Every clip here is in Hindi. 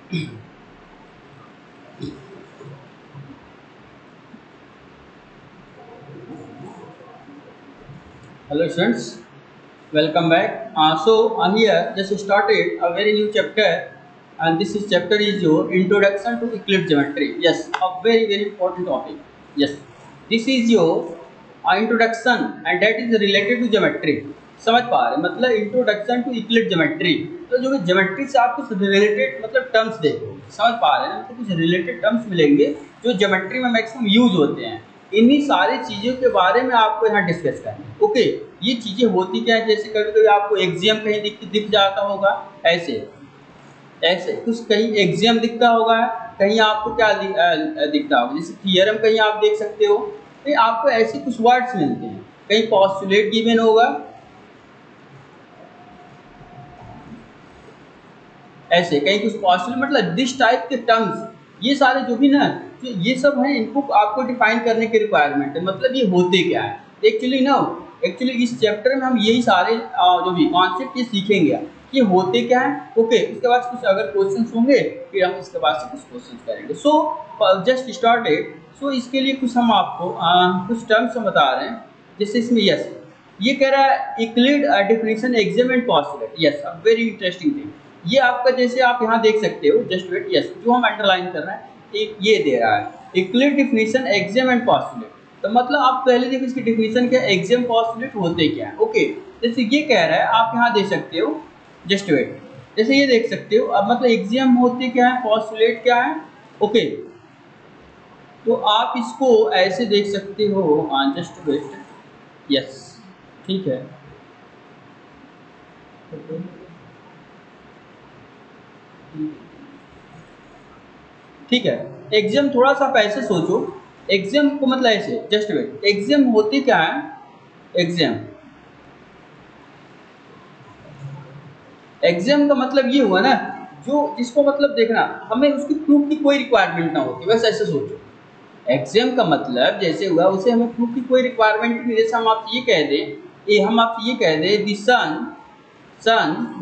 Hello students, welcome back. Here just started a very new chapter, and this is chapter is your introduction to Euclid geometry. Yes, a very important topic. Yes, this is your introduction and that is related to geometry. समझ पा रहे हैं? मतलब इंट्रोडक्शन टू यूक्लिड ज्योमेट्री, तो जो ज्योमेट्री से आप कुछ रिलेटेड मतलब टर्म्स देखोगे, समझ पा रहे हैं? तो कुछ रिलेटेड टर्म्स मिलेंगे जो ज्योमेट्री में मैक्सिमम यूज होते हैं। इन्हीं सारी चीज़ों के बारे में आपको यहाँ डिस्कस करना है। ओके, ये चीज़ें होती क्या है, जैसे कभी कभी आपको एक्सियम कहीं दिख जाता होगा, ऐसे ऐसे कुछ कहीं एक्सियम दिखता होगा, कहीं आपको क्या दिखता होगा, जैसे थियरम कहीं आप देख सकते हो, कहीं आपको ऐसे कुछ वर्ड्स मिलते हैं, कहीं पोस्टुलेट गिवन होगा, ऐसे कहीं कुछ पोस्टुलेट, मतलब दिस टाइप के टर्म्स, ये सारे जो भी ना, तो ये सब है, इनको आपको डिफाइन करने की रिक्वायरमेंट है। मतलब ये होते क्या है एक्चुअली इस चैप्टर में हम यही सारे जो भी कॉन्सेप्ट ये सीखेंगे कि होते क्या है। ओके, उसके बाद कुछ अगर क्वेश्चंस होंगे फिर हम इसके बाद से कुछ क्वेश्चंस करेंगे। So just started. सो इसके लिए कुछ हम आपको कुछ टर्म्स हम बता रहे हैं, जैसे इसमें यस ये कह रहा है Euclid definition axiom and postulate. Yes, a very interesting thing. ये आपका जैसे आप यहाँ देख सकते हो, जस्ट वेट, यस जो हम अंडरलाइन कर रहे हैं एक ये दे रहा है Euclid definition axiom and postulate. तो मतलब आप पहले देखो इसकी डेफिनेशन क्या है, एक्सियम पोस्टुलेट होते क्या है। ओके, जैसे ये कह रहा है आप यहाँ देख सकते हो, जस्ट वेट, जैसे ये देख सकते हो। अब मतलब एक्सियम होते क्या है, पोस्टुलेट क्या है। ओके, तो आप इसको ऐसे देख सकते हो, जस्ट वेट, यस ठीक है। ठीक है, एक्सियम थोड़ा सा आप ऐसे सोचो, एक्सियम को मतलब ऐसे, जस्ट वेट, एक्सियम होते क्या है, एक्सियम का मतलब ये हुआ ना, जो जिसको मतलब देखना हमें उसकी प्रूफ की कोई रिक्वायरमेंट ना होती, बस ऐसे सोचो। एक्सियम का मतलब जैसे हुआ उसे हमें प्रूफ की कोई रिक्वायरमेंट नहीं। जैसे हम आपसे ये कह दें, हम आपसे ये कह दें the sun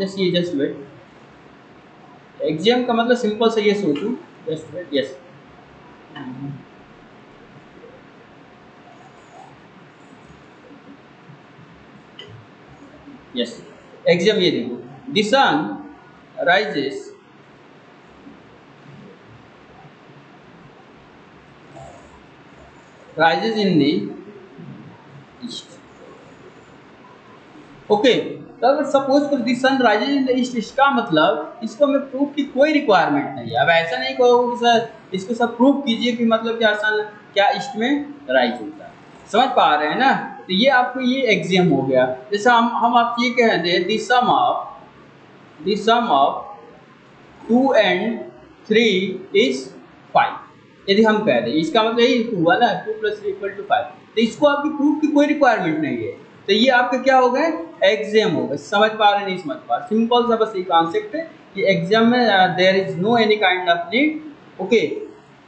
just wait, axiom का मतलब सिंपल से ये सोचो, just wait, yes yes axiom ये देखो, the sun rises in the east. Okay, तो अगर सपोज कर the sun rises in the east, इसका मतलब इसको हमें प्रूफ की कोई रिक्वायरमेंट नहीं है। अब ऐसा नहीं कहोगे कि सर इसको सब प्रूफ कीजिए कि मतलब क्या सन क्या ईस्ट में राइज होता है, समझ पा रहे हैं ना। तो ये आपको ये एक्सियम हो गया। जैसे हम आप ये कह दें the sum of 2 and 3 is 5, यदि हम कह दें, इसका मतलब यही हुआ ना 2 + 3 = 5, तो इसको आपकी प्रूफ की कोई रिक्वायरमेंट नहीं है, तो ये आपका क्या हो गया, एक्सियम हो गया। समझ पा रहे नहीं समझ पा रहे, सिंपल सा बस ये कॉन्सेप्ट है कि एग्जाम में there is no any kind of need. Okay,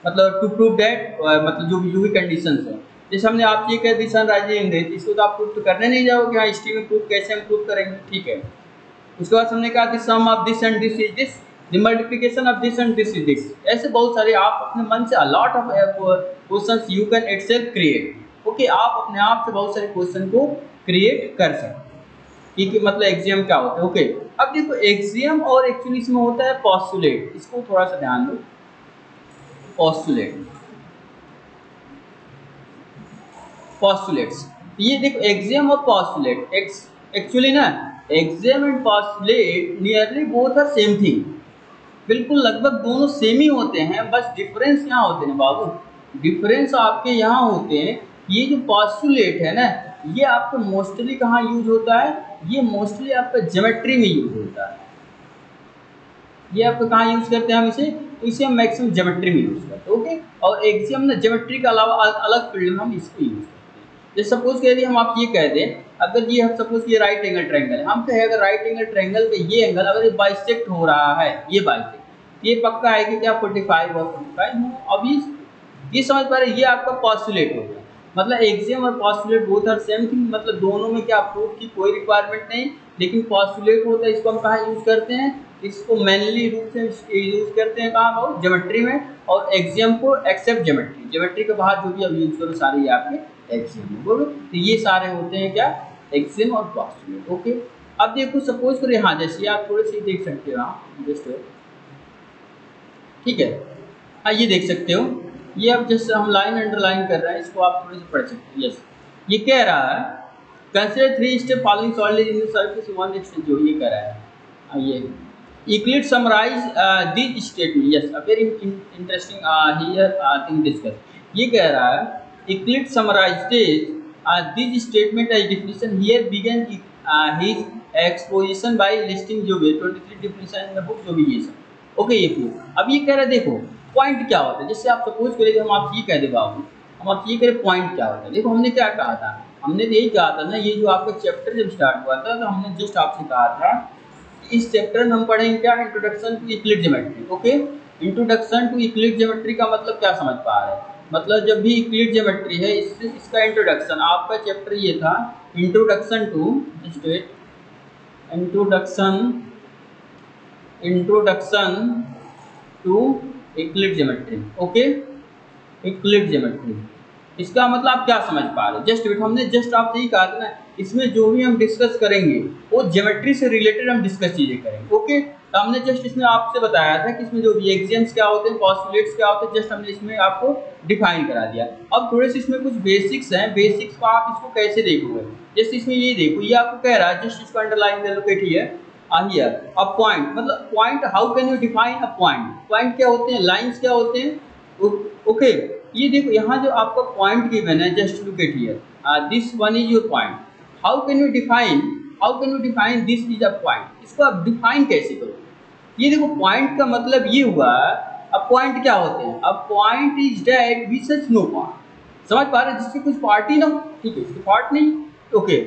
मतलब टू प्रूव दैट, मतलब जो भी कंडीशंस है, जैसे हमने आप ये कह दी सन राइजिंग इन द, इसको तो आप प्रूफ तो करने नहीं जाओगे, हाँ हिस्ट्री में प्रूफ कैसे हम प्रूफ करेंगे, ठीक है। उसके बाद हमने कहा the sum of this and this is this, the multiplication of this and this is this. ऐसे बहुत सारे आप अपने मन से a lot of questions you can itself create. Okay, आप अपने आप से बहुत सारे क्वेश्चन को क्रिएट कर सकते हैं कि मतलब एक्सियम क्या होता है। ओके, अब देखो एक्सियम और एक्चुअली इसमें होता है पोस्टुलेट, इसको थोड़ा सा ध्यान दो। पोस्टुलेट्स, ये देखो एक्सियम और पोस्टुलेट, एक्चुअली ना axiom and postulate nearly both are same thing, बिल्कुल लगभग दोनों सेम ही होते हैं, बस डिफरेंस यहाँ होते हैं बाबू, डिफरेंस आपके यहाँ होते हैं। ये जो पोस्टुलेट है ना, ये आपको मोस्टली कहाँ यूज होता है, ये मोस्टली आपका ज्योमेट्री में यूज होता है। ये आपको कहाँ यूज करते हैं हम इसे, तो इसे हम मैक्सिमम ज्योमेट्री में यूज करते हैं। ओके, और एक्सियम ना ज्योमेट्री के अलावा अलग फील्ड में हम इसको यूज करते हैं। जैसे सपोज कह दिए हम आप ये कह दें, अगर ये हम सपोज ये राइट एंगल ट्रायंगल है, हम कहें अगर राइट एंगल ट्रायंगल पे ये एंगल अगर ये बाइसेक्ट हो रहा है, ये बाइसेक्ट, ये पक्का है कि क्या 45 और 45 हो। अब ये समझ पा रहे, ये आपका पोस्टुलेट हो गया। मतलब एक्सियम और postulate both are same thing, मतलब दोनों में क्या प्रूफ की कोई रिक्वायरमेंट नहीं, लेकिन पोस्टुलेट होता है इसको हम कहाँ यूज करते हैं, इसको मेनली रूप से यूज करते हैं कहाँ बहुत ज्योमेट्री में, और एक्सियम को एक्सेप्ट ज्योमेट्री, ज्योमेट्री के बाहर जो भी अब यूज करो सारे ये आपके एक्सियम है, बोलो। तो ये सारे होते हैं क्या, एक्सियम और पोस्टुलेट। ओके, अब देखो सपोज करो यहाँ जैसे आप थोड़े से देख सकते हो, जस्ट ठीक है, हाँ ये देख सकते हो, ये अब जैसे हम लाइन अंडरलाइन कर रहे हैं, इसको आप थोड़े से पढ़ सकते हो। यस, ये कह रहा है consider 3 step following solid in the surface one extent, जो ये कह रहा है। ये Euclid summarize this statement. Yes, a very interesting here thing discuss. ये कह रहा है Euclid summarized this statement as definition. Here began his exposition by listing जो भी 23 definition in the book, जो भी ये सब। ओके, ये प्रूफ। अब ये कह रहा है देखो पॉइंट क्या होता है, जैसे आप सपोज करें हम आपसे ये कह दे बाबू, हम आपसे ये करें पॉइंट क्या होता है। देखो हमने क्या कहा था, हमने तो यही कहा था ना, ये जो आपका चैप्टर जब स्टार्ट हुआ था तो हमने जस्ट आपसे कहा था इस चैप्टर में हम पढ़ेंगे क्या, introduction to Euclid geometry. Okay, introduction to Euclid geometry का मतलब क्या समझ पा रहे हैं, मतलब जब भी यूक्लिड ज्योमेट्री है इसका इंट्रोडक्शन, आपका चैप्टर ये था introduction to Euclid geometry. Okay, Euclid geometry, इसका मतलब आप क्या समझ पा रहे हो। जस्ट हमने जस्ट आपसे ही कहा था ना, इसमें जो भी हम डिस्कस करेंगे वो ज्योमेट्री से रिलेटेड हम डिस्कस चीजें करेंगे। ओके, तो हमने जस्ट इसमें आपसे बताया था कि इसमें जो भी एक्सियम्स क्या होते हैं, पोस्टुलेट्स क्या होते हैं, जस्ट हमने इसमें आपको डिफाइन करा दिया। अब थोड़े से इसमें कुछ बेसिक्स हैं, बेसिक्स को आप इसको कैसे देखोगे, जैसे इसमें ये देखो, ये आपको कह रहा है, जस्ट इसको अंडरलाइन कर लो, हियर अ पॉइंट, मतलब point, how can you define a point, point क्या होते हैं, लाइंस क्या होते हैं। ओके, ये देखो यहाँ जो आपका पॉइंट गिवन है, just look eight here, this one is your point, how can you define this is a point, इसको आप डिफाइन कैसे करो। ये देखो पॉइंट का मतलब ये हुआ, अब पॉइंट क्या होते हैं, अब point is that which has no part, समझ पा रहे हैं, जिसकी कुछ पार्ट ही ना हो, ठीक है, इसकी पार्ट नहीं। Okay,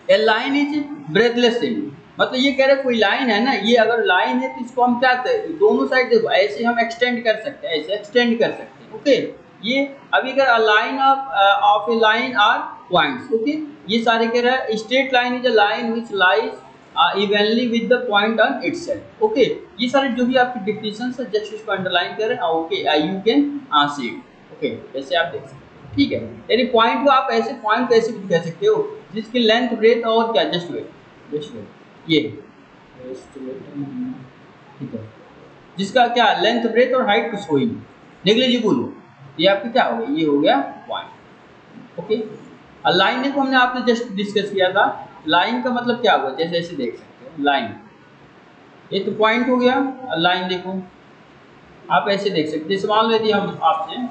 A line is breathless and, मतलब ये कह रहे कोई लाइन है ना, ये अगर लाइन है तो इसको हम क्या करते हैं, दोनों साइड देखो ऐसे हम एक्सटेंड कर सकते हैं, ऐसे एक्सटेंड कर सकते हैं। ओके, ये अभी अगर a line of a line are points. Okay, ये सारे कह रहा है straight line is a line which lies evenly with the point on itself. Okay, ये सारे जो भी आपकी डिफिनेशन है जस्ट इसको अंडरलाइन करें। Okay, you can see it. Okay, जैसे आप देख सकते हैं, ठीक है, यानी पॉइंट को आप ऐसे पॉइंट कैसे भी कह सकते हो जिसकी लेंथ ब्रेथ और क्या, जस्ट वेट ये, ठीक है, जिसका क्या लेंथ ब्रेथ और हाइट कुछ हो ही नहीं, नेग्लिजिबल हो, ये आपका क्या हो गया, ये हो गया पॉइंट। ओके, लाइन देखो हमने आपने जस्ट डिस्कस किया था, लाइन का मतलब क्या हुआ, जैसे ऐसे देख सकते हो लाइन, ये तो पॉइंट हो गया। लाइन देखो आप ऐसे देख सकते, जैसे मान लो यदि हम आपसे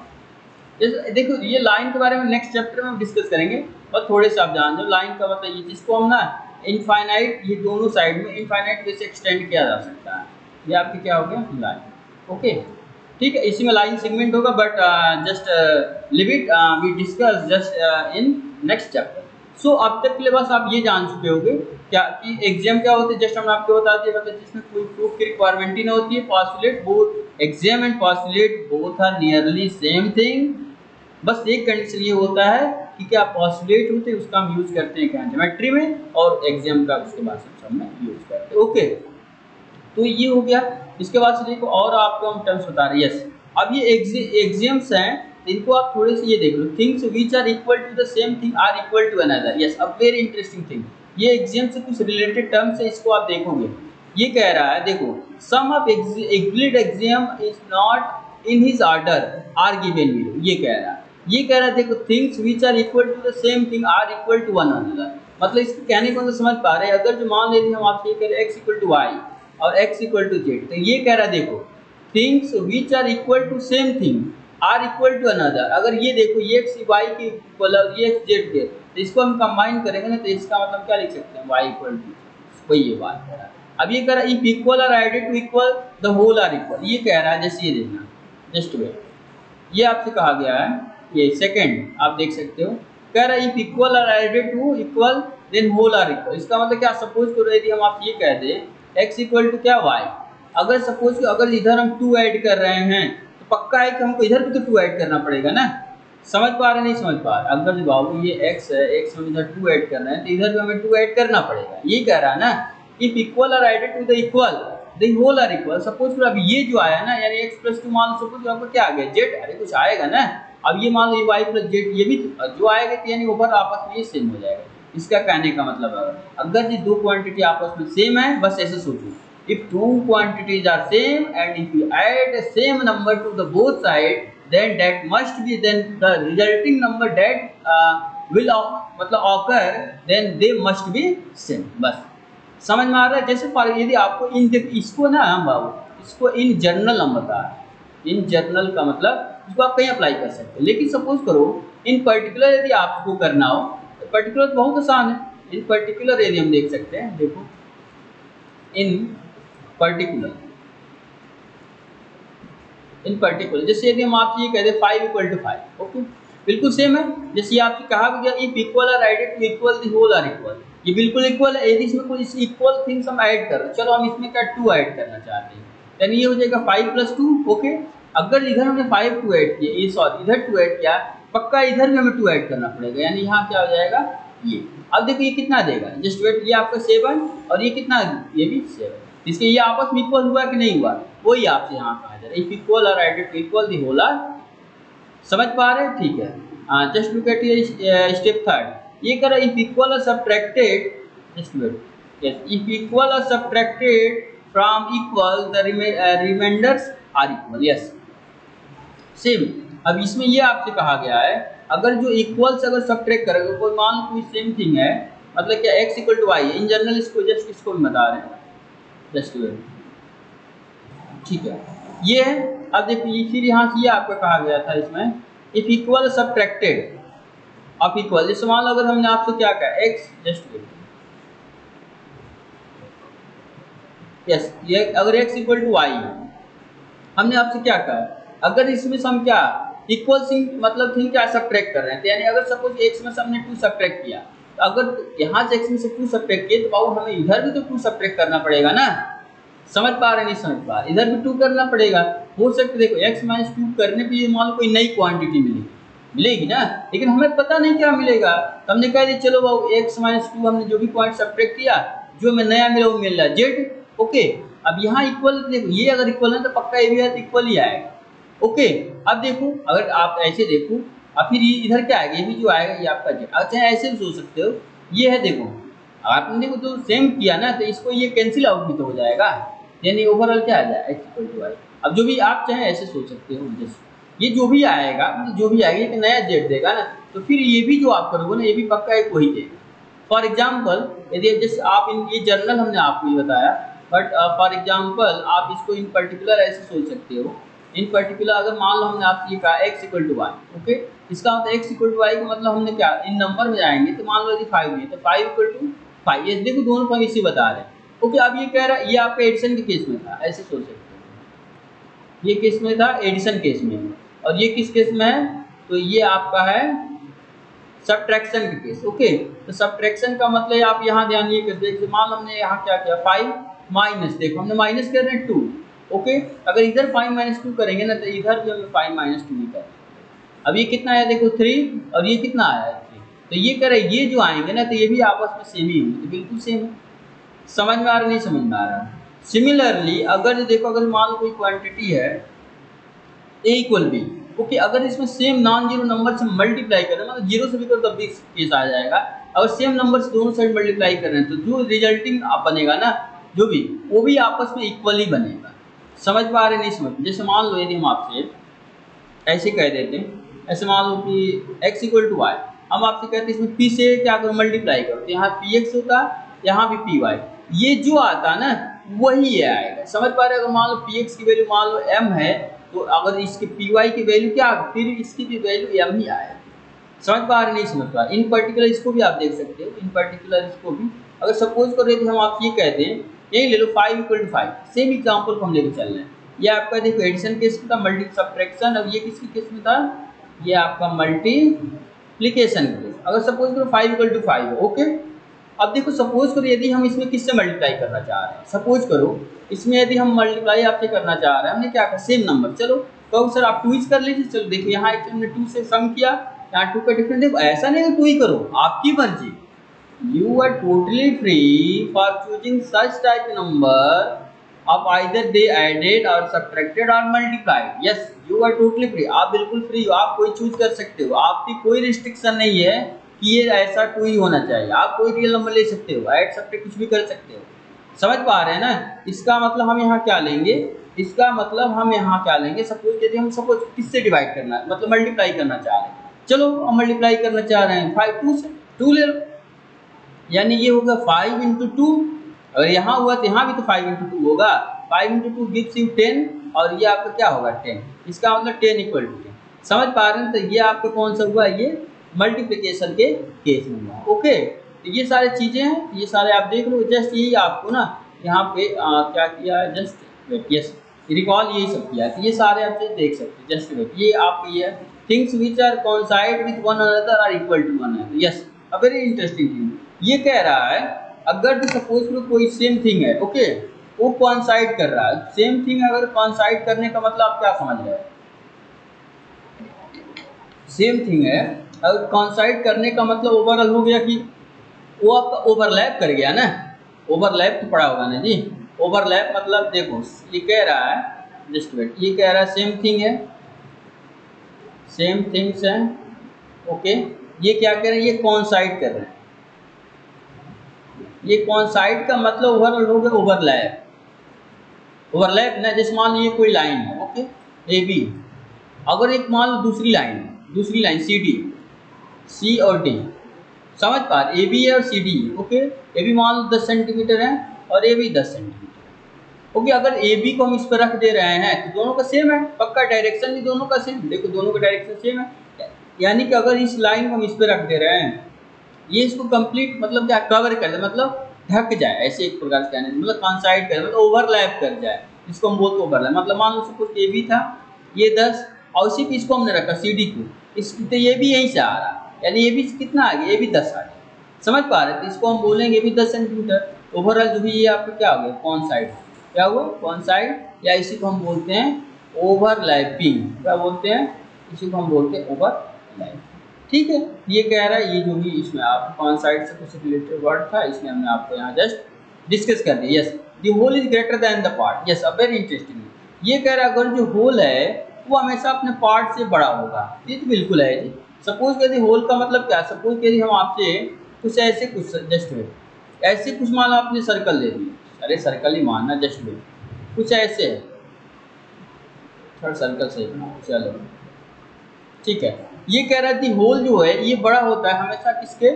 जैसे देखो, ये लाइन के बारे में नेक्स्ट चैप्टर में हम डिस्कस करेंगे, और थोड़े से आप जान दो लाइन का मतलब ये, जिसको हम ना इनफाइनाइट, ये दोनों साइड में इनफाइनाइट वैसे एक्सटेंड किया जा सकता है, ये आपकी क्या हो गया लाइन। ओके, ठीक है, इसी में लाइन सेगमेंट होगा, but just leave it, we discuss just in next chapter. So अब तक के लिए बस आप ये जान चुके होंगे क्या कि एग्जाम क्या होते हैं, जस्ट हम आपको बता दिए, मतलब जिसमें कोई प्रूफ की रिक्वायरमेंट ही ना होती है। Postulate, both exam and postulate both are nearly same thing, बस एक कंडीशन ये होता है कि क्या पोस्टुलेट होते हैं उसका हम यूज करते हैं क्या ज्योमेट्री में, और एग्जाम का उसके बाद सब में यूज करते हैं। ओके, तो ये हो गया। इसके बाद से देखो और आपको हम टर्म्स बता रहे हैं। यस, अब ये एग्जाम्स हैं, इनको आप थोड़े से ये देख लो, things which are equal to the same thing are equal to another. Yes, अब वेरी इंटरेस्टिंग थिंग, ये एग्जाम से कुछ रिलेटेड टर्म्स है, इसको आप देखोगे। ये कह रहा है देखो, some of Euclid axiom is not in his order are given below, ये कह रहा है, ये कह रहा है देखो, things which are equal to the same thing are equal to one another, मतलब इसको कहने को तो समझ पा रहे हैं। अगर जो मान लेते हम आपसे ये कह रहे हैं x इक्वल टू वाई और x इक्वल टू जेड, तो ये कह रहा है देखो, things which are equal to same thing are equal to another. अगर ये देखो ये x y के इक्वल और ये x z के, तो इसको हम कंबाइन करेंगे ना, तो इसका मतलब क्या लिख सकते हैं, y इक्वल टू, वही ये बात कह रहा है। अब ये कह रहा है if equal are added to equal the whole are equal, ये कह रहा है, जैसे ये देखना, जस्ट वेट, ये आपसे कहा गया है, ये सेकंड आप देख सकते हो, कह रहा है if equal are added to equal then whole are equal. इसका मतलब क्या, सपोज करो यदि हम आप ये कह दें x इक्वल टू क्या y, अगर सपोज अगर इधर हम 2 ऐड कर रहे हैं तो पक्का है कि हमको इधर भी तो 2 ऐड करना पड़ेगा ना, समझ पा रहे नहीं समझ पा रहे। अगर बाबू ये x है, x हम इधर 2 ऐड कर रहे हैं तो इधर भी हमें 2 ऐड करना पड़ेगा, ये कह रहा है ना, if equal are added to the equal the whole are equal. Suppose करो अभी ये जो आया ना, यानी x प्लस 2 मान लो सपोज करो आपको क्या आ गया z, अरे कुछ आएगा ना। अब ये मान लो y प्लस z, ये भी जो आएगा यानी ओवर आपस में ये सेम हो जाएगा। इसका कहने का मतलब है अगर ये दो क्वांटिटी आपस में सेम है, बस ऐसे सोचो, if two quantities are same and if you add the same number to the both side, then that must be, then the resulting number that will मतलब occur, then they must be same। बस समझ में आ रहा है। जैसे यदि आपको इन इसको ना हम बाबू इसको इन जनरल हम बता रहे हैं, इन जनरल का मतलब इसको आप कहीं अप्लाई कर सकते हो, लेकिन सपोज करो इन पर्टिकुलर यदि आपको करना हो, तो पर्टिकुलर तो बहुत आसान है। इन पर्टिकुलर यदि हम देख सकते हैं, देखो इन पर्टिकुलर जैसे यदि हम आपसे ये कह दें 5 = 5, ओके बिल्कुल सेम है। जैसे ये आपसे कहा गया if equal are added to equal the whole are equal, ये बिल्कुल इक्वल है। यदि इसमें कोई इक्वल थिंग्स हम ऐड कर रहे हैं, चलो हम इसमें क्या 2 ऐड करना चाहते हैं, यानी ये हो जाएगा 5 + 2, ओके। अगर इधर हमने 5 2 ऐड किया, ये सॉरी इधर 2 ऐड किया, पक्का इधर भी हमें 2 ऐड करना पड़ेगा, यानी यहाँ क्या हो जाएगा ये। अब देखो ये कितना देगा, जस्ट वेट, ये आपका 7 और ये कितना, ये भी 7, इसके ये आपस में इक्वल हुआ कि नहीं हुआ, वही आपसे यहाँ कहा जा रहा है। If equal are added to equal the whole are, समझ पा रहे हैं, ठीक है। जस्ट लुक एट ये स्टेप 3, ये करा if equal are subtracted, just wait, yes, if equal are subtracted from equal the remainders are equal, yes same. अब इसमें ये आपसे कहा गया है अगर जो इक्वल से अगर सब्ट्रैक्ट करेगा, कोई मान लो कोई सेम थिंग है, मतलब क्या x = y, इन जनरल इसको जस्ट इसको भी बता रहे हैं, जस्ट वेट, ठीक है ये है। अब देखिए फिर यहाँ से ये आपका कहा गया था इसमें if equal subtracted of equal, जैसे मान लो अगर हमने आपसे क्या कहा x, जस्ट वेट, यस, ये अगर x = y, हमने आपसे क्या कहा, अगर इसमें से हम क्या इक्वल थिंग मतलब थिंग क्या सब्ट्रैक्ट कर रहे हैं, तो यानी अगर सपोज x में से हमने 2 सब्ट्रैक्ट किया, तो अगर यहाँ से x में से 2 सब्ट्रैक्ट किए, तो बाबू हमें इधर भी तो 2 सब्ट्रैक्ट करना पड़ेगा ना। समझ पा रहे नहीं समझ पा रहे, इधर भी 2 करना पड़ेगा। हो सकता है देखो x - 2 करने पे मान लो कोई नई क्वांटिटी मिलेगी ना, लेकिन हमें पता नहीं क्या मिलेगा, तो हमने कह दिया चलो बाबू x - 2 हमने जो भी पॉइंट सब्ट्रैक्ट किया, जो हमें नया मिला वो मिल रहा है z, ओके। अब यहाँ इक्वल देखो, ये अगर इक्वल है तो पक्का ये भी है तो इक्वल ही आएगा, ओके। अब देखो अगर आप ऐसे देखो, अब फिर ये इधर क्या आएगा, ये भी जो आएगा ये आपका z। अच्छा ऐसे भी सोच सकते हो, ये है देखो, आपने देखो तो सेम किया ना, तो इसको ये कैंसिल आउट भी तो हो जाएगा, यानी ओवरऑल क्या आ जाएगा x = y। अब जो भी आप चाहें ऐसे सोच सकते हो, जैसे ये जो भी आएगा, जो भी आएगा एक नया z देगा ना, तो फिर ये भी जो आप करोगे ना, ये भी पक्का एक वही देगा। फॉर एग्जाम्पल यदि जैसे आप ये जनरल हमने आपको ये बताया, बट फॉर एग्जाम्पल आप इसको इन पर्टिकुलर ऐसे सोच सकते हो, इन पर्टिकुलर अगर मान लो हमने आपसे ये कहा x = y, ओके, इसका मतलब x = y का मतलब हमने क्या इन नंबर में जाएंगे, तो मान लो यदि 5 है तो 5 = 5, ये देखो दोनों पर इसी बता रहे हैं, ओके। अब ये कह रहा है ये आपका एडिशन के केस में था, ऐसे सोच सकते हो, ये केस में था एडिशन केस में, और ये किस केस में है, तो ये आपका है सब्ट्रैक्शन के केस, ओके। तो सब्ट्रैक्शन का मतलब आप यहाँ ध्यान ये कर देखिए, मान लो हमने यहाँ क्या किया 5 माइनस, देखो हमने माइनस कर रहे हैं 2, ओके। अगर इधर 5 - 2 करेंगे ना, तो इधर भी हमें 5 - 2 ही करेंगे। अब ये कितना आया देखो 3, और ये कितना आया 3, तो ये कह रहे ये जो आएंगे ना, तो ये भी आपस में सेम ही होंगे, तो बिल्कुल सेम है। समझ में आ रहा नहीं समझ में आ रहा। सिमिलरली अगर देखो अगर मान लो कोई क्वांटिटी है a = b, ओके, अगर इसमें सेम नॉन जीरो नंबर से मल्टीप्लाई करें, मतलब जीरो से भी करो तब भी केस आ जाएगा। अगर सेम नंबर से दोनों साइड मल्टीप्लाई कर रहे हैं, तो जो रिजल्टिंग बनेगा ना, जो भी वो भी आपस में इक्वल ही बनेगा। समझ पा रहे नहीं समझ। जैसे मान लो यदि हम आपसे ऐसे कह देते हैं, ऐसे मान लो कि x = y, हम आपसे कहते हैं इसमें p से क्या करो मल्टीप्लाई करो, तो यहाँ px होता, यहाँ भी py, ये जो आता ना वही ये आएगा। समझ पा रहे हैं। अगर मान लो px की वैल्यू मान लो m है, तो अगर इसके py की वैल्यू क्या, फिर इसकी भी वैल्यू m ही आएगा। समझ पा रहे नहीं समझ पा रहे। इन पर्टिकुलर इसको भी आप देख सकते हो, इन पर्टिकुलर इसको भी अगर सपोज करो यदि हम आप ये कहते हैं, यही ले लो 5 = 5, सेम एग्जांपल को हम लेकर चल रहे हैं। ये आपका देखो एडिशन केस में था, मल्टी सब्ट्रैक्शन, अब ये किसकी केस में था, ये आपका मल्टीप्लिकेशन केस। अगर सपोज करो 5 = 5 है, ओके। अब देखो सपोज करो यदि हम इसमें किससे मल्टीप्लाई करना चाह रहे हैं, सपोज करो इसमें यदि हम मल्टीप्लाई आपसे करना चाह रहे हैं, हमने क्या कहा सेम नंबर, चलो कहो सर आप 2 ही कर लीजिए। चलो देखो यहाँ एक हमने 2 से सम किया, यहाँ 2 का डिफरेंस, देखो ऐसा नहीं 2 ही करो, आपकी मर्जी, you are totally free for choosing such type number आप आइदर दे एडेड और सब्ट्रैक्टेड और multiplied. Yes you are totally free, आप बिल्कुल फ्री हो, आप कोई चूज कर सकते हो, आपकी कोई रिस्ट्रिक्शन नहीं है कि ये ऐसा टू ही होना चाहिए, आप कोई रियल नंबर ले सकते हो, ऐड सब्ट्रैक्ट कुछ भी कर सकते हो। समझ पा रहे हैं ना? इसका मतलब हम यहाँ क्या लेंगे, इसका मतलब हम यहाँ क्या लेंगे, सपोज यदि हम सपोज किससे डिवाइड करना है, मतलब मल्टीप्लाई करना चाह रहे हैं, चलो हम मल्टीप्लाई करना चाह रहे हैं 5 2 से, 2 ले लो, यानी ये होगा 5 इंटू 2, अगर यहाँ हुआ तो यहाँ भी तो 5 इंटू 2 होगा, 5 इंटू 2 गिव्स यू 10 और ये आपका क्या होगा 10, इसका मतलब 10 इक्वल टू 10। समझ पा रहे हैं? तो ये आपका कौन सा हुआ, ये मल्टीप्लिकेशन के केस में हुआ। ओके, तो ये सारी चीज़ें हैं, ये सारे आप देख लो, जस्ट यही आपको ना यहाँ पे क्या किया, जस्ट वेट, यस रिकॉल यही सब किया, तो ये सारे आप देख सकते हैं, जस्ट वेट, ये आपको ये things which are coincide with one another are equal to one another. Yes a very interesting thing, ये कह रहा है अगर सपोज करो कोई सेम थिंग है, ओके, वो कॉन्साइड कर रहा है, सेम थिंग अगर कॉन्साइड करने का मतलब आप क्या समझ रहे हैं, सेम थिंग है अगर कॉन्साइड करने का मतलब ओवरऑल हो गया कि वो आपका ओवरलैप कर गया ना, ओवरलैप तो पड़ा होगा ना जी, ओवरलैप मतलब देखो ये कह रहा है, जस्ट वेट, ये कह रहा है सेम थिंग है, सेम थिंग्स है, ओके, ये क्या कर रहे हैं, ये कॉन्साइड कर रहे हैं, ये कॉन्साइड का मतलब ओवरऑल हो गया ओवरलैप, ओवरलैप ना, जैसे मान लीजिए कोई लाइन है, ओके ए बी, अगर एक मान लो दूसरी लाइन सी डी, सी और डी, समझ पा रहे, ए बी है और C D, okay, A B मान लो 10 सेंटीमीटर है और ए बी 10 सेंटीमीटर, ओके, अगर ए बी को हम इस पर रख दे रहे हैं तो दोनों का सेम है, पक्का डायरेक्शन भी दोनों का सेम, देखो दोनों का डायरेक्शन सेम है, यानी कि अगर इस लाइन को हम इस पर रख दे रहे हैं, ये इसको कंप्लीट मतलब क्या कवर कर दे, मतलब ढक जाए, ऐसे एक प्रकार से कहने मतलब कॉन्साइड कर, मतलब ओवरलैप कर जाए, इसको हम बोलते ओवरलैप, मतलब मान लो सपोज ए बी था, ये 10 और सिर्फ इसको हमने रखा सी डी को, इस तो ये भी यहीं से आ रहा, यानी ये भी कितना आ गया, ये भी 10 आ गया, समझ पा रहे, तो इसको हम बोलेंगे ये भी 10 सेंटीमीटर, ओवरऑल जो भी ये आपका क्या हो गया कॉन्साइड, क्या हुआ कॉन्साइड, या इसी को हम बोलते हैं ओवरलैपिंग, क्या बोलते हैं, इसी को हम बोलते हैं ओवरलैपिंग। ठीक है, ये कह रहा है, ये जो भी इसमें आप कॉन्साइड से कुछ रिलेटेड वर्ड था, इसमें हमने आपको यहाँ जस्ट डिस्कस कर दिया। Yes the whole is greater than the part, yes a very interesting, ये कह रहा है अगर जो होल है वो हमेशा अपने पार्ट से बड़ा होगा, ये तो बिल्कुल है जी। सपोज यदि होल का मतलब क्या, सपोज यदि हम आपसे कुछ ऐसे कुछ जस्ट ऐसे कुछ मान लो आपने सर्कल दे दिए, अरे सर्कल ही मानना, जस्ट कुछ ऐसे है, थोड़ा सर्कल सही बनाओ, चलो ठीक है, ये कह रहा है होल जो है ये बड़ा होता है हमेशा किसके,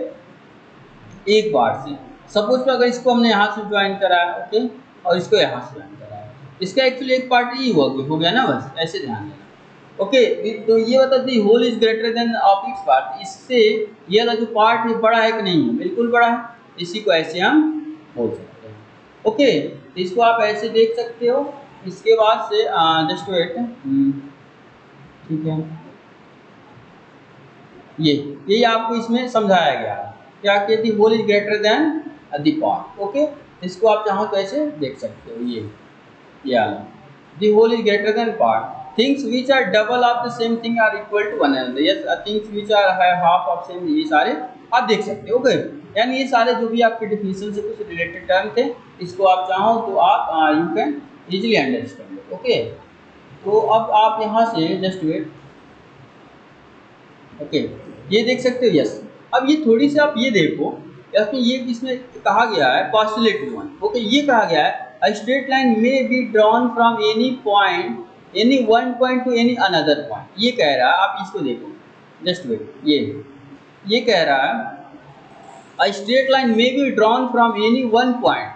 एक बार से, सपोज में अगर इसको हमने यहाँ से ज्वाइन कराया, ओके, और इसको यहाँ से ज्वाइन कराया, इसका एक्चुअली एक पार्ट ही हो गया ना, बस ऐसे ध्यान देना। ओके, तो ये बताते हैं whole is greater than of its part, इससे ये वाला जो पार्ट है बड़ा है कि नहीं है, बिल्कुल बड़ा है, इसी को ऐसे हम बोल सकते हैं। ओके, तो इसको आप ऐसे देख सकते हो, इसके बाद से जस्ट वेट, ठीक है, यही आपको इसमें समझाया गया है, क्या कहती है, whole is greater than the part. Okay, इसको आप चाहो तो ऐसे देख सकते हो, ये आला the whole is greater than part, things which are double of the same thing are equal to one another, yes things which are half of same, ये सारे आप देख सकते हो। ओके, यानी ये सारे जो भी आपके डिफिनेशन से कुछ रिलेटेड टर्म थे, इसको आप चाहो तो आप you can easily understand. Okay, तो अब आप यहाँ से जस्ट वेट, ओके, ये देख सकते हो, यस अब ये थोड़ी सी आप ये देखो, ये इसमें कहा गया है पोस्टुलेट वन, ओके, ये कहा गया है a straight line may be drawn from any point, any one point to any another point, ये कह रहा है, आप इसको देखो, जस्ट वेट, ये कह रहा है a straight line may be drawn from any one point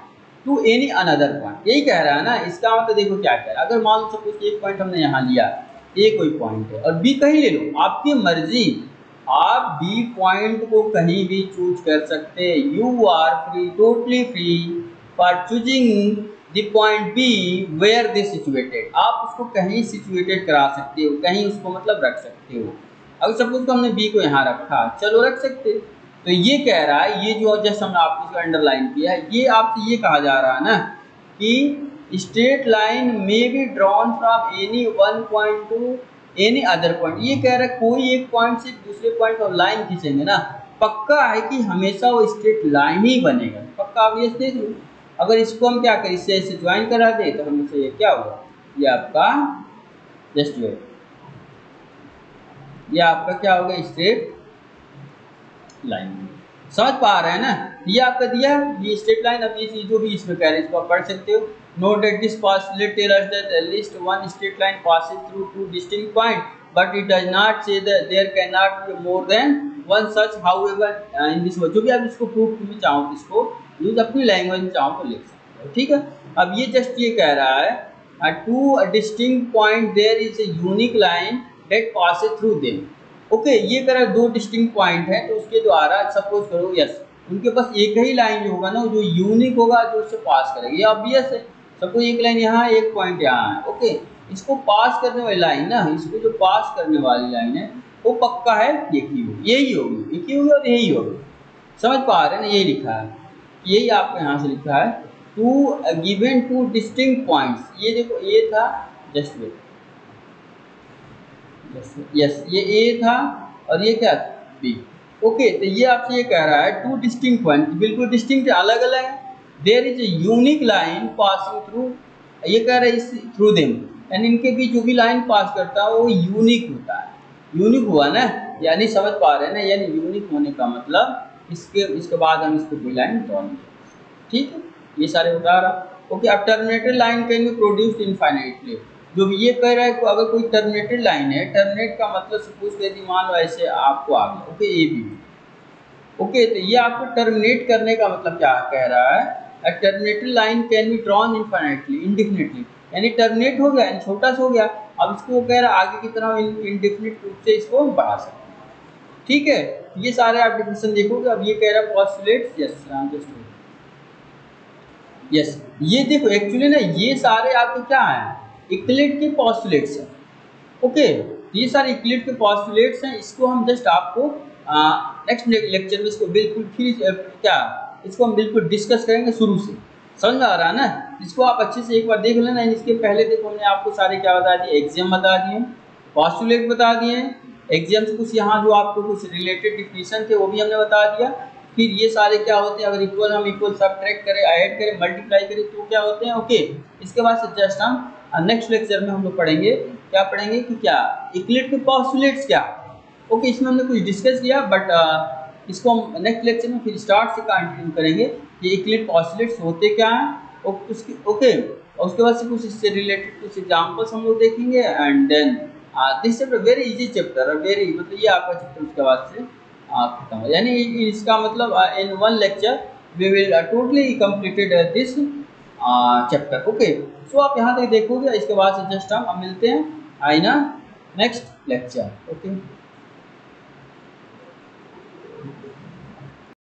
to any another point, यही कह रहा है ना, इसका मतलब देखो क्या कह रहा है, अगर मान लो सपोज एक पॉइंट हमने यहाँ लिया, ए कोई पॉइंट है और बी कहीं ले लो, आपकी मर्जी, आप बी पॉइंट को कहीं भी चूज कर सकते हैं, you are free, totally free for choosing the point be where they situated, आप उसको कहीं सिचुएटेड करा सकते हो, कहीं उसको मतलब रख सकते हो। अगर सपोज तो हमने बी को यहाँ रखा, चलो रख सकते, तो ये कह रहा है, ये जो जस्ट हमने आपको इसका अंडरलाइन किया है, ये आपसे ये कहा जा रहा है ना कि स्ट्रेट लाइन में be drawn from any one point two any other point, ये कह रहा है कोई एक पॉइंट से दूसरे पॉइंट और लाइन खींचेंगे ना, पक्का है कि हमेशा वो स्ट्रेट लाइन ही बनेगा, पक्का आप ये देख लो, अगर इसको हम क्या करें, इससे ऐसे ज्वाइन करा दे तो हमसे ये क्या होगा, ये आपका जस्ट वेट, ये आपका क्या होगा, स्ट्रेट लाइन। समझ पा रहे हैं ना, ये आपका दिया ये स्ट्रेट लाइन। अब ये जो भी इसमें कह रहे हैं इसको आप पढ़ सकते हो। Note that this postulate tell us that at least one straight line passes through two distinct points, but it does not say that there cannot be more than one such. However, in this way जो भी आप इसको प्रूव करना चाहो तो इसको यूज अपनी लैंग्वेज में चाहो तो लिख सकते हो, ठीक है। अब ये जस्ट ये कह रहा है two distinct point there is a unique line that passes through them। Okay, ये करा दो डिस्टिंक्ट पॉइंट है तो उसके द्वारा सपोज करो यस उनके पास एक ही लाइन जो होगा ना जो यूनिक होगा जो उससे पास करेगा, ये ऑब्वियस है। सपोज एक लाइन यहाँ एक पॉइंट यहाँ है, ओके, इसको पास करने वाली लाइन ना, इसको जो पास करने वाली लाइन है वो पक्का है एक ही होगी, यही होगी, एक ही होगी और यही होगी। समझ पा रहे हैं ना, यही लिखा है, यही आपको यहाँ से लिखा है two given two distinct points. ये देखो ये था जस्ट वेट, यस ये ए था और ये क्या था बी। ओके, तो ये आपसे ये कह रहा है टू डिस्टिंक्ट पॉइंट, बिल्कुल डिस्टिंक्ट अलग अलग है। There is a unique line passing through, ये कह रहा है इस थ्रू देम, यानी इनके बीच जो भी लाइन पास करता है वो यूनिक होता है। यूनिक हुआ ना, यानी समझ पा रहे हैं ना, यानी यूनिक होने का मतलब इसके बाद हम इसको कोई लाइन ड्रॉ नहीं करते, ठीक है। ये सारे बता रहा। ओके, अब terminated line can be produced infinitely. जो भी ये कह रहा है अगर कोई टर्मिनेटेड लाइन है, टर्मिनेट का मतलब सपोज यदि मान लो ऐसे आपको आ गया, ओके ए बी, ओके, तो ये आपको टर्मिनेट करने का मतलब क्या कह रहा है, a terminated line can be drawn infinitely indefinitely, यानी टर्मिनेट हो गया यानी छोटा सा हो गया, अब इसको वो कह रहा है आगे की तरह इंडेफिनिट रूप से इसको बढ़ा सकते हैं, ठीक है। ये सारे आप डिफिनेशन देखोगे। अब ये कह रहा है पॉस्टुलेट्स, यस ये देखो एक्चुअली ना ये सारे आपके क्या है, इक्लिड के पॉस्टुलेट्स हैं, ओके, ये सारे इक्लिड के पॉस्टुलेट्स हैं। इसको हम जस्ट आपको नेक्स्ट लेक्चर में इसको बिल्कुल फिर क्या इसको हम बिल्कुल डिस्कस करेंगे शुरू से। समझ में आ रहा है ना, इसको आप अच्छे से एक बार देख लेना। इसके पहले देखो हमने आपको सारे क्या बता दिए, एग्जाम बता दिए, पॉस्टुलेट बता दिए, एग्जाम से कुछ यहाँ जो आपको कुछ रिलेटेड डिफिनेशन थे वो भी हमने बता दिया। फिर ये सारे क्या होते हैं, अगर इक्वल हम इक्वल सब्ट्रैक्ट करें, ऐड करें, मल्टीप्लाई करें तो क्या होते हैं, ओके। इसके बाद से जस्ट हम नेक्स्ट लेक्चर में हम लोग पढ़ेंगे, क्या पढ़ेंगे कि क्या इक्लिड के पॉस्टुलेट्स क्या, ओके। इसमें हमने कुछ डिस्कस किया बट इसको हम नेक्स्ट लेक्चर में फिर स्टार्ट से कंटिन्यू करेंगे कि इक्लिड पॉस्टुलेट्स होते क्या हैं, उसके ओके। और उसके बाद से कुछ इससे रिलेटेड कुछ एग्जाम्पल्स हम लोग देखेंगे and then this chapter very easy chapter, very मतलब ये आपका चैप्टर उसके बाद से खत्म हो, यानी इसका मतलब in one lecture we will totally completed this chapter, okay. So आप यहाँ तक देखोगे, इसके बाद से जस्ट हम मिलते हैं आईना नेक्स्ट लेक्चर, ओके।